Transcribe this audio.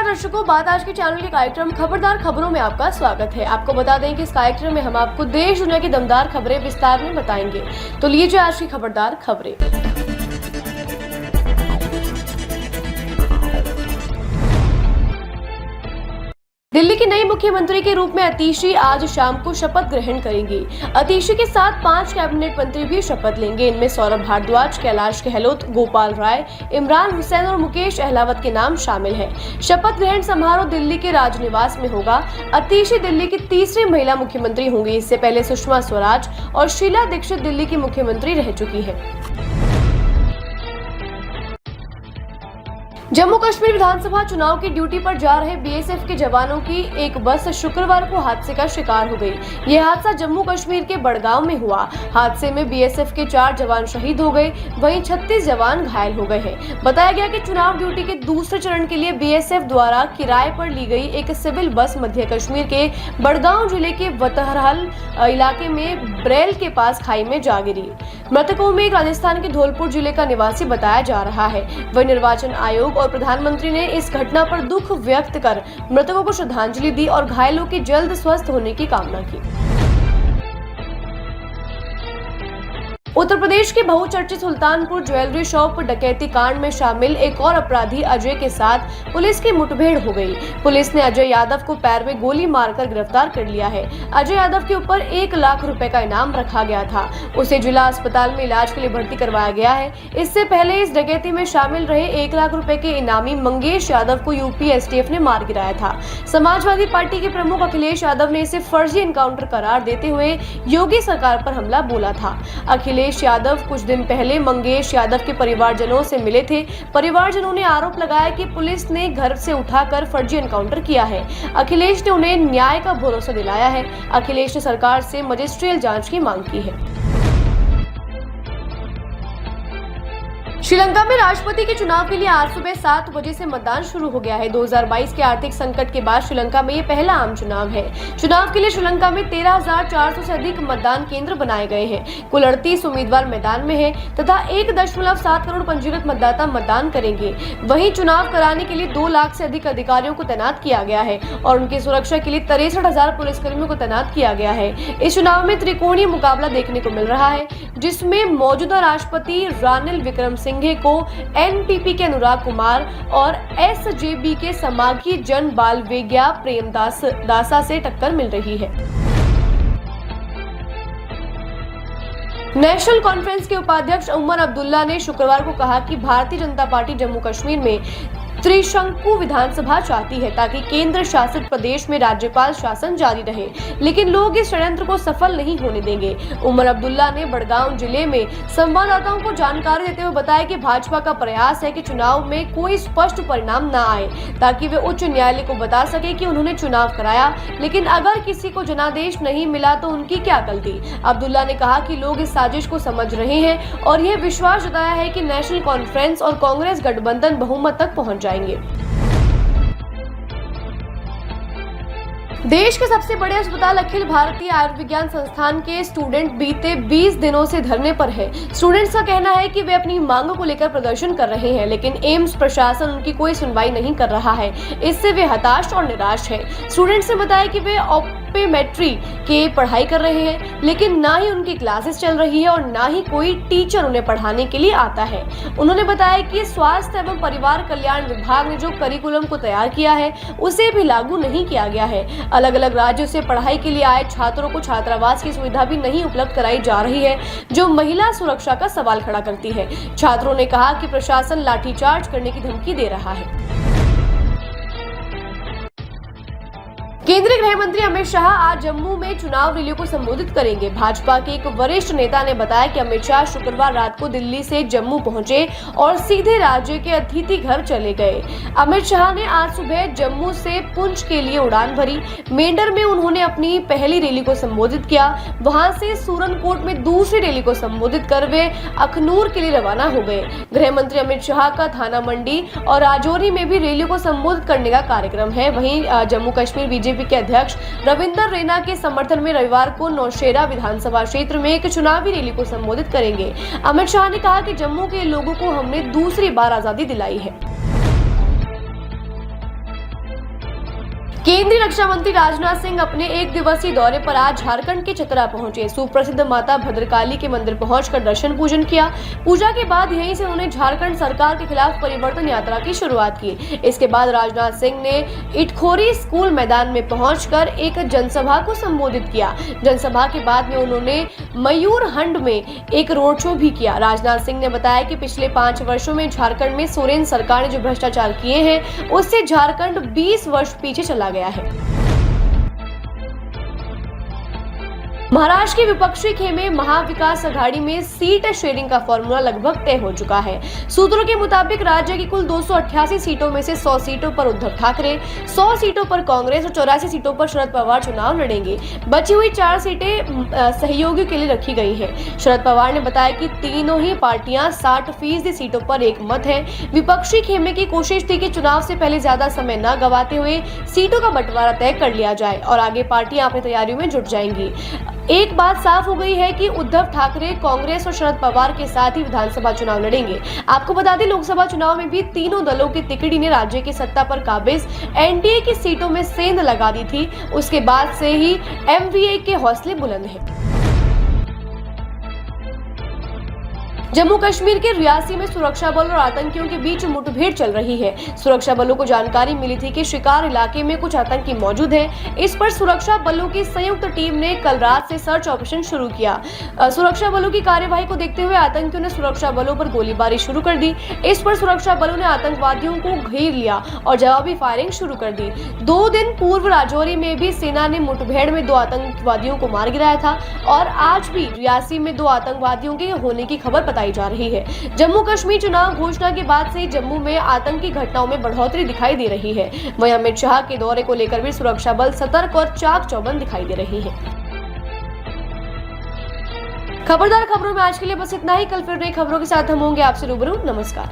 दर्शकों, बात आज के चैनल के कार्यक्रम खबरदार खबरों में आपका स्वागत है। आपको बता दें कि इस कार्यक्रम में हम आपको देश दुनिया की दमदार खबरें विस्तार में बताएंगे। तो लीजिए आज की खबरदार खबरें। दिल्ली की नई मुख्यमंत्री के रूप में अतिशी आज शाम को शपथ ग्रहण करेंगी। अतिशी के साथ 5 कैबिनेट मंत्री भी शपथ लेंगे। इनमें सौरभ भारद्वाज, कैलाश गहलोत, गोपाल राय, इमरान हुसैन और मुकेश अहलावत के नाम शामिल हैं। शपथ ग्रहण समारोह दिल्ली के राजनिवास में होगा। अतिशी दिल्ली की तीसरी महिला मुख्यमंत्री होंगी। इससे पहले सुषमा स्वराज और शीला दीक्षित दिल्ली की मुख्यमंत्री रह चुकी हैं। जम्मू कश्मीर विधानसभा चुनाव की ड्यूटी पर जा रहे बीएसएफ के जवानों की एक बस शुक्रवार को हादसे का शिकार हो गई। यह हादसा जम्मू कश्मीर के बड़गांव में हुआ। हादसे में बीएसएफ के 4 जवान शहीद हो गए, वहीं 36 जवान घायल हो गए हैं। बताया गया कि चुनाव ड्यूटी के दूसरे चरण के लिए बीएसएफ द्वारा किराए पर ली गई एक सिविल बस मध्य कश्मीर के बड़गांव जिले के वतहरहल इलाके में ब्रेल के पास खाई में जा गिरी। मृतकों में एक राजस्थान के धौलपुर जिले का निवासी बताया जा रहा है। वह निर्वाचन आयोग और प्रधानमंत्री ने इस घटना पर दुख व्यक्त कर मृतकों को श्रद्धांजलि दी और घायलों के जल्द स्वस्थ होने की कामना की। उत्तर प्रदेश के बहुचर्चित सुल्तानपुर ज्वेलरी शॉप डकैती कांड में शामिल एक और अपराधी अजय के साथ पुलिस की मुठभेड़ हो गई। पुलिस ने अजय यादव को पैर में गोली मारकर गिरफ्तार कर लिया है। अजय यादव के ऊपर 1 लाख रुपए का इनाम रखा गया था। उसे जिला अस्पताल में इलाज के लिए भर्ती करवाया गया है। इससे पहले इस डकैती में शामिल रहे 1 लाख रुपए के इनामी मंगेश यादव को यूपी एसटीएफ ने मार गिराया था। समाजवादी पार्टी के प्रमुख अखिलेश यादव ने इसे फर्जी एनकाउंटर करार देते हुए योगी सरकार पर हमला बोला था। अखिलेश यादव कुछ दिन पहले मंगेश यादव के परिवारजनों से मिले थे। परिवारजनों ने आरोप लगाया कि पुलिस ने घर से उठाकर फर्जी एनकाउंटर किया है। अखिलेश ने उन्हें न्याय का भरोसा दिलाया है। अखिलेश ने सरकार से मजिस्ट्रियल जांच की मांग की है। श्रीलंका में राष्ट्रपति के चुनाव के लिए आज सुबह 7 बजे से मतदान शुरू हो गया है। 2022 के आर्थिक संकट के बाद श्रीलंका में ये पहला आम चुनाव है। चुनाव के लिए श्रीलंका में 13,400 से अधिक मतदान केंद्र बनाए गए हैं। कुल 38 उम्मीदवार मैदान में हैं तथा 1.7 करोड़ पंजीकृत मतदाता मतदान करेंगे। वहीं चुनाव कराने के लिए 2 लाख से अधिक अधिकारियों को तैनात किया गया है और उनकी सुरक्षा के लिए 63,000 पुलिसकर्मियों को तैनात किया गया है। इस चुनाव में त्रिकोणीय मुकाबला देखने को मिल रहा है, जिसमें मौजूदा राष्ट्रपति रानिल विक्रमसिंघे को एनपीपी के अनुराग कुमार और एसजेबी के समागी जन बालवेग्या प्रेमदासा से टक्कर मिल रही है। नेशनल कॉन्फ्रेंस के उपाध्यक्ष उमर अब्दुल्ला ने शुक्रवार को कहा कि भारतीय जनता पार्टी जम्मू कश्मीर में त्रिशंकु विधानसभा चाहती है ताकि केंद्र शासित प्रदेश में राज्यपाल शासन जारी रहे, लेकिन लोग इस षड्यंत्र को सफल नहीं होने देंगे। उमर अब्दुल्ला ने बड़गांव जिले में संवाददाताओं को जानकारी देते हुए बताया कि भाजपा का प्रयास है कि चुनाव में कोई स्पष्ट परिणाम न आए ताकि वे उच्च न्यायालय को बता सके कि उन्होंने चुनाव कराया, लेकिन अगर किसी को जनादेश नहीं मिला तो उनकी क्या गलती। अब्दुल्ला ने कहा कि लोग इस साजिश को समझ रहे हैं और यह विश्वास जताया है कि नेशनल कॉन्फ्रेंस और कांग्रेस गठबंधन बहुमत तक पहुंच जाएंगे। देश के सबसे बड़े अस्पताल अखिल भारतीय आयुर्विज्ञान संस्थान के स्टूडेंट बीते 20 दिनों से धरने पर है। स्टूडेंट्स का कहना है कि वे अपनी मांगों को लेकर प्रदर्शन कर रहे हैं, लेकिन एम्स प्रशासन उनकी कोई सुनवाई नहीं कर रहा है। इससे वे हताश और निराश हैं। स्टूडेंट्स ने बताया कि वे ऑप्टोमेट्री की पढ़ाई कर रहे हैं, लेकिन ना ही उनकी क्लासेस चल रही है और ना ही कोई टीचर उन्हें पढ़ाने के लिए आता है। उन्होंने बताया कि स्वास्थ्य एवं परिवार कल्याण विभाग ने जो करिकुलम को तैयार किया है उसे भी लागू नहीं किया गया है। अलग अलग राज्यों से पढ़ाई के लिए आए छात्रों को छात्रावास की सुविधा भी नहीं उपलब्ध कराई जा रही है, जो महिला सुरक्षा का सवाल खड़ा करती है। छात्रों ने कहा कि प्रशासन लाठीचार्ज करने की धमकी दे रहा है। केंद्रीय गृह मंत्री अमित शाह आज जम्मू में चुनाव रैलियों को संबोधित करेंगे। भाजपा के एक वरिष्ठ नेता ने बताया कि अमित शाह शुक्रवार रात को दिल्ली से जम्मू पहुंचे और सीधे राज्य के अतिथि घर चले गए। अमित शाह ने आज सुबह जम्मू से पुंछ के लिए उड़ान भरी। मेंढर में उन्होंने अपनी पहली रैली को संबोधित किया। वहां से सूरनकोट में दूसरी रैली को संबोधित कर वे अखनूर के लिए रवाना हो गए। गृह मंत्री अमित शाह का थाना मंडी और राजौरी में भी रैलियों को संबोधित करने का कार्यक्रम है। वहीं जम्मू कश्मीर बीजेपी के अध्यक्ष रविंदर रैना के समर्थन में रविवार को नौशेरा विधानसभा क्षेत्र में एक चुनावी रैली को संबोधित करेंगे। अमित शाह ने कहा कि जम्मू के लोगों को हमने दूसरी बार आजादी दिलाई है। केंद्रीय रक्षा मंत्री राजनाथ सिंह अपने एक दिवसीय दौरे पर आज झारखंड के चतरा पहुंचे। सुप्रसिद्ध माता भद्रकाली के मंदिर पहुंचकर दर्शन पूजन किया। पूजा के बाद यहीं से उन्होंने झारखंड सरकार के खिलाफ परिवर्तन यात्रा की शुरुआत की। इसके बाद राजनाथ सिंह ने इटखोरी स्कूल मैदान में पहुंचकर एक जनसभा को संबोधित किया। जनसभा के बाद में उन्होंने मयूरहंड में एक रोड शो भी किया। राजनाथ सिंह ने बताया कि पिछले 5 वर्षों में झारखंड में सोरेन सरकार ने जो भ्रष्टाचार किए हैं उससे झारखंड 20 वर्ष पीछे चला गया है। महाराष्ट्र के विपक्षी खेमे महाविकास अघाड़ी में सीट शेयरिंग का फॉर्मूला लगभग तय हो चुका है। सूत्रों के मुताबिक राज्य की कुल 288 सीटों में से 100 सीटों पर उद्धव ठाकरे, 100 सीटों पर कांग्रेस और 84 सीटों पर शरद पवार चुनाव लड़ेंगे। बची हुई 4 सीटें सहयोगियों के लिए रखी गई है। शरद पवार ने बताया कि तीनों ही पार्टियां 60% सीटों पर एक मत है। विपक्षी खेमे की कोशिश थी कि चुनाव से पहले ज्यादा समय न गवाते हुए सीटों का बंटवारा तय कर लिया जाए और आगे पार्टियां अपनी तैयारियों में जुट जाएंगी। एक बात साफ हो गई है कि उद्धव ठाकरे कांग्रेस और शरद पवार के साथ ही विधानसभा चुनाव लड़ेंगे। आपको बता दें, लोकसभा चुनाव में भी तीनों दलों की तिकड़ी ने राज्य की सत्ता पर काबिज एनडीए की सीटों में सेंध लगा दी थी। उसके बाद से ही एमवीए के हौसले बुलंद हैं। जम्मू कश्मीर के रियासी में सुरक्षा बल और आतंकियों के बीच मुठभेड़ चल रही है। सुरक्षा बलों को जानकारी मिली थी कि शिकार इलाके में कुछ आतंकी मौजूद हैं। इस पर सुरक्षा बलों की संयुक्त टीम ने कल रात से सर्च ऑपरेशन शुरू किया। सुरक्षा बलों की कार्यवाही को देखते हुए आतंकियों ने सुरक्षा बलों पर गोलीबारी शुरू कर दी। इस पर सुरक्षा बलों ने आतंकवादियों को घेर लिया और जवाबी फायरिंग शुरू कर दी। 2 दिन पूर्व राजौरी में भी सेना ने मुठभेड़ में 2 आतंकवादियों को मार गिराया था और आज भी रियासी में 2 आतंकवादियों के होने की खबर बताई जा रही है। जम्मू कश्मीर चुनाव घोषणा के बाद से जम्मू में आतंकी घटनाओं में बढ़ोतरी दिखाई दे रही है। वहीं अमित शाह के दौरे को लेकर भी सुरक्षा बल सतर्क और चाक चौबंद दिखाई दे रही है। खबरदार खबरों में आज के लिए बस इतना ही। कल फिर नई खबरों के साथ हम होंगे आपसे रूबरू। नमस्कार।